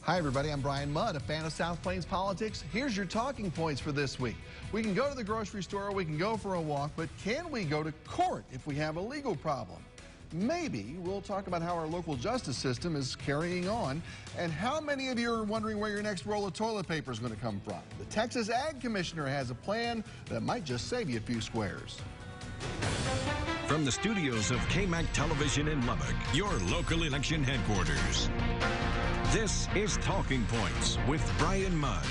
Hi, everybody. I'm Bryan Mudd, a fan of South Plains politics. Here's your talking points for this week. We can go to the grocery store, we can go for a walk, but can we go to court if we have a legal problem? Maybe. We'll talk about how our local justice system is carrying on and how many of you are wondering where your next roll of toilet paper is going to come from. The Texas Ag Commissioner has a plan that might just save you a few squares. From the studios of KAMC Television in Lubbock, your local election headquarters. This is Talking Points with Bryan Mudd.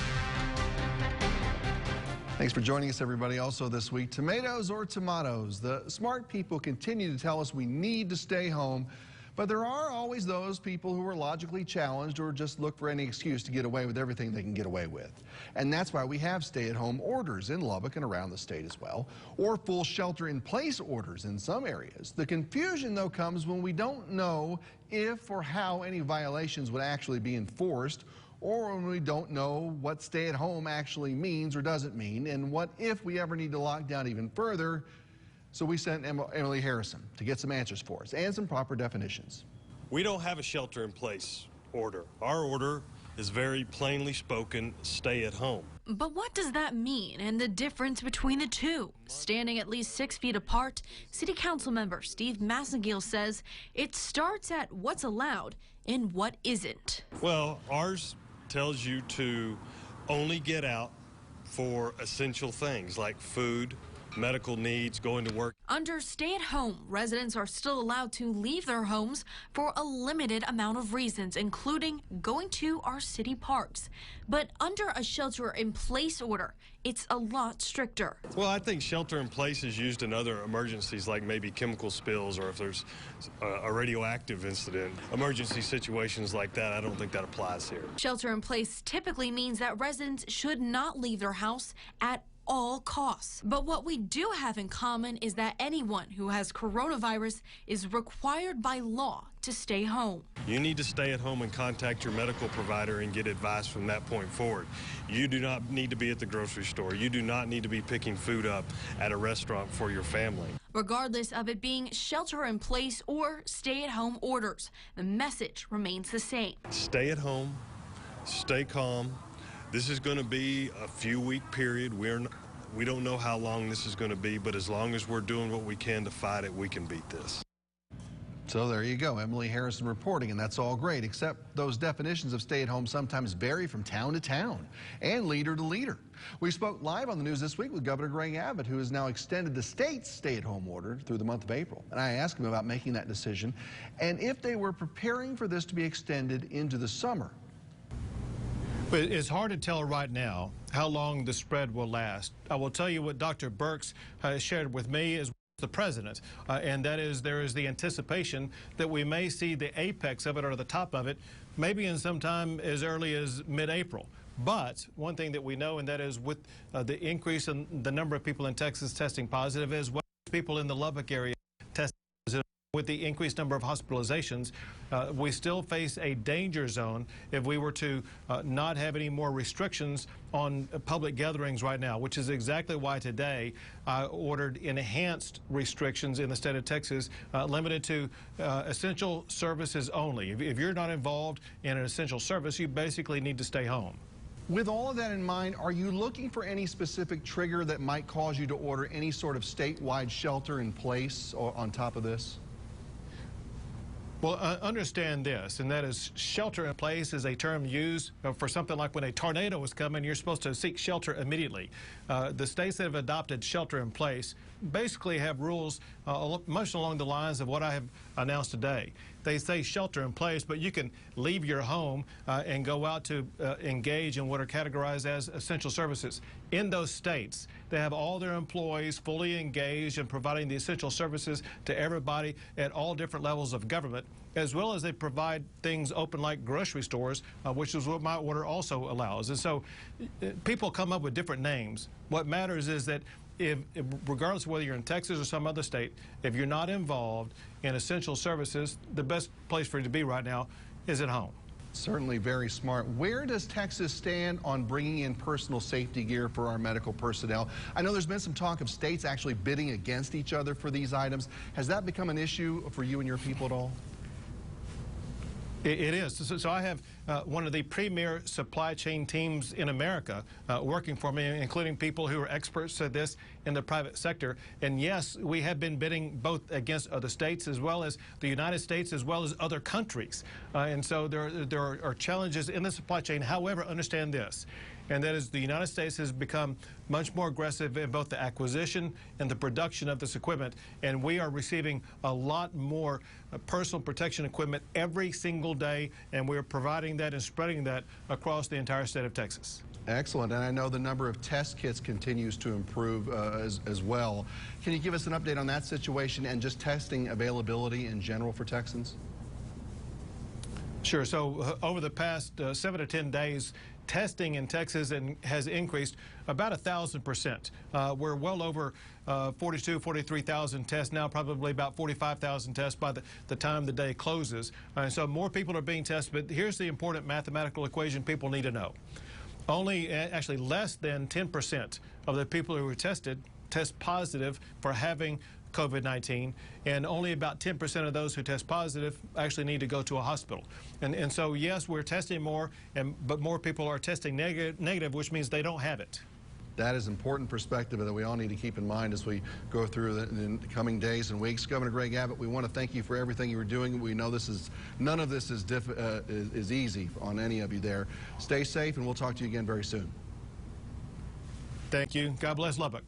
Thanks for joining us, everybody. Also this week, tomatoes or tomatoes? The smart people continue to tell us we need to stay home, but there are always those people who are logically challenged or just look for any excuse to get away with everything they can get away with. And that's why we have stay-at-home orders in Lubbock and around the state as well, or full shelter-in-place orders in some areas. The confusion, though, comes when we don't know if or how any violations would actually be enforced, or when we don't know what stay-at-home actually means or doesn't mean, and what if we ever need to lock down even further. So we sent Emily Harrison to get some answers for us and some proper definitions. We don't have a shelter-in-place order. Our order is very plainly spoken, stay at home. But what does that mean and the difference between the two? Standing at least 6 feet apart, City Council member Steve Massengill says it starts at what's allowed and what isn't. Well, ours tells you to only get out for essential things like food, medical needs, going to work. Under stay-at-home, residents are still allowed to leave their homes for a limited amount of reasons, including going to our city parks. But under a shelter-in-place order, it's a lot stricter. Well, I think shelter-in-place is used in other emergencies like maybe chemical spills or if there's a radioactive incident. Emergency situations like that, I don't think that applies here. Shelter-in-place typically means that residents should not leave their house at all costs. But what we do have in common is that anyone who has coronavirus is required by law to stay home. You need to stay at home and contact your medical provider and get advice from that point forward. You do not need to be at the grocery store. You do not need to be picking food up at a restaurant for your family. Regardless of it being shelter-in-place or stay-at-home orders, the message remains the same. Stay at home, stay calm. This is going to be a few-week period. We don't know how long this is going to be, but as long as we're doing what we can to fight it, we can beat this. So there you go, Emily Harrison reporting, and that's all great, except those definitions of stay-at-home sometimes vary from town to town and leader to leader. We spoke live on the news this week with Governor Greg Abbott, who has now extended the state's stay-at-home order through the month of April. And I asked him about making that decision and if they were preparing for this to be extended into the summer. But it's hard to tell right now how long the spread will last. I will tell you what Dr. Birx shared with me as the president, and that is there is the anticipation that we may see the apex of it or the top of it maybe in some time as early as mid-April. But one thing that we know, and that is with the increase in the number of people in Texas testing positive, as well as people in the Lubbock area testing positive, with the increased number of hospitalizations, we still face a danger zone if we were to not have any more restrictions on public gatherings right now, which is exactly why today I ordered enhanced restrictions in the state of Texas, limited to essential services only. If you're not involved in an essential service, you basically need to stay home. With all of that in mind, are you looking for any specific trigger that might cause you to order any sort of statewide shelter in place on top of this? Well, understand this, and that is shelter in place is a term used for something like when a tornado is coming, you're supposed to seek shelter immediately. The states that have adopted shelter in place basically have rules much along the lines of what I have announced today. They say shelter in place, but you can leave your home and go out to engage in what are categorized as essential services. In those states, they have all their employees fully engaged in providing the essential services to everybody at all different levels of government, as well as they provide things open like grocery stores, which is what my order also allows. And so people come up with different names. What matters is that if regardless of whether you're in Texas or some other state, if you're not involved in essential services, the best place for you to be right now is at home. Certainly very smart. Where does Texas stand on bringing in personal safety gear for our medical personnel? I know there's been some talk of states actually bidding against each other for these items. Has that become an issue for you and your people at all? It is. So I have one of the premier supply chain teams in America working for me, including people who are experts at this in the private sector. And yes, we have been bidding both against other states as well as the United States as well as other countries. And so there are challenges in the supply chain. However, understand this, and that is the United States has become much more aggressive in both the acquisition and the production of this equipment, and we are receiving a lot more personal protection equipment every single day, and we're providing that and spreading that across the entire state of Texas. Excellent, and I know the number of test kits continues to improve as well. Can you give us an update on that situation and just testing availability in general for Texans? Sure. So over the past 7 to 10 days, testing in Texas has increased about 1,000%. We're well over 43,000 tests now, probably about 45,000 tests by the time the day closes. So more people are being tested, but here's the important mathematical equation people need to know. Only actually less than 10% of the people who were tested test positive for having COVID-19, and only about 10% of those who test positive actually need to go to a hospital. And so, yes, we're testing more, but more people are testing negative, which means they don't have it. That is important perspective that we all need to keep in mind as we go through the coming days and weeks. Governor Greg Abbott, we want to thank you for everything you were doing. We know none of this is easy on any of you there. Stay safe, and we'll talk to you again very soon. Thank you. God bless Lubbock.